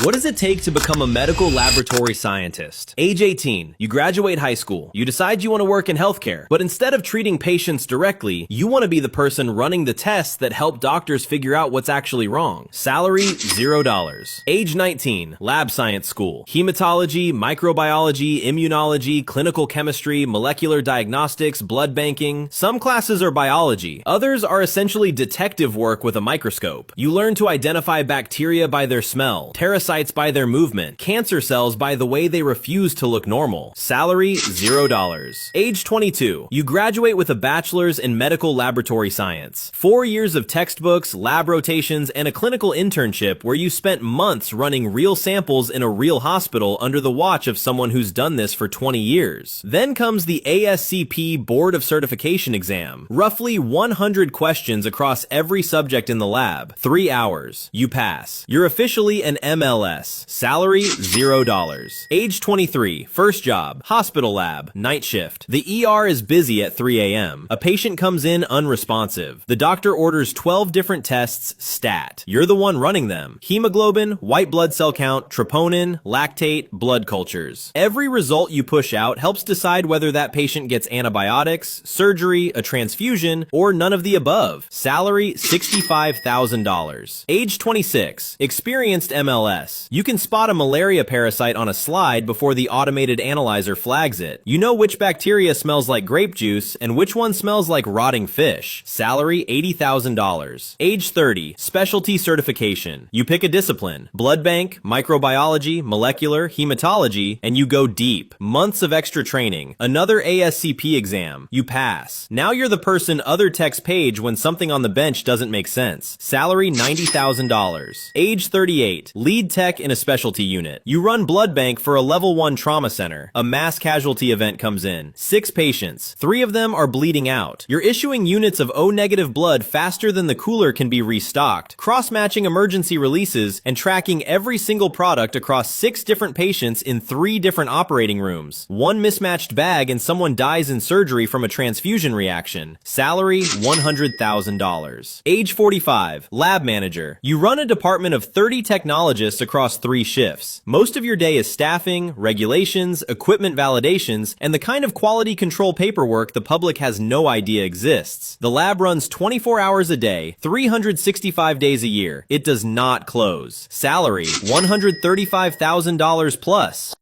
What does it take to become a medical laboratory scientist? Age 18, you graduate high school. You decide you want to work in healthcare, but instead of treating patients directly, you want to be the person running the tests that help doctors figure out what's actually wrong. Salary, $0. Age 19, lab science school. Hematology, microbiology, immunology, clinical chemistry, molecular diagnostics, blood banking. Some classes are biology. Others are essentially detective work with a microscope. You learn to identify bacteria by their smell, parasites by their movement, cancer cells by the way they refuse to look normal. Salary, $0. Age 22. You graduate with a bachelor's in medical laboratory science. 4 years of textbooks, lab rotations, and a clinical internship where you spent months running real samples in a real hospital under the watch of someone who's done this for 20 years. Then comes the ASCP Board of Certification exam. Roughly 100 questions across every subject in the lab. 3 hours. You pass. You're officially an MLS. Salary, $0. Age 23. First job. Hospital lab. Night shift. The ER is busy at 3 a.m. A patient comes in unresponsive. The doctor orders 12 different tests, stat. You're the one running them. Hemoglobin, white blood cell count, troponin, lactate, blood cultures. Every result you push out helps decide whether that patient gets antibiotics, surgery, a transfusion, or none of the above. Salary, $65,000. Age 26. Experienced MLS. You can spot a malaria parasite on a slide before the automated analyzer flags it. You know which bacteria smells like grape juice and which one smells like rotting fish. Salary, $80,000. Age 30. Specialty certification. You pick a discipline. Blood bank, microbiology, molecular, hematology, and you go deep. Months of extra training. Another ASCP exam. You pass. Now you're the person other techs page when something on the bench doesn't make sense. Salary, $90,000. Age 38. Lead tech in a specialty unit. You run blood bank for a level 1 trauma center. A mass casualty event comes in. 6 patients. 3 of them are bleeding out. You're issuing units of O-negative blood faster than the cooler can be restocked, cross-matching emergency releases, and tracking every single product across 6 different patients in 3 different operating rooms. 1 mismatched bag and someone dies in surgery from a transfusion reaction. Salary, $100,000. Age 45. Lab manager. You run a department of 30 technologists across 3 shifts. Most of your day is staffing, regulations, equipment validations, and the kind of quality control paperwork the public has no idea exists. The lab runs 24 hours a day, 365 days a year. It does not close. Salary, $135,000 plus.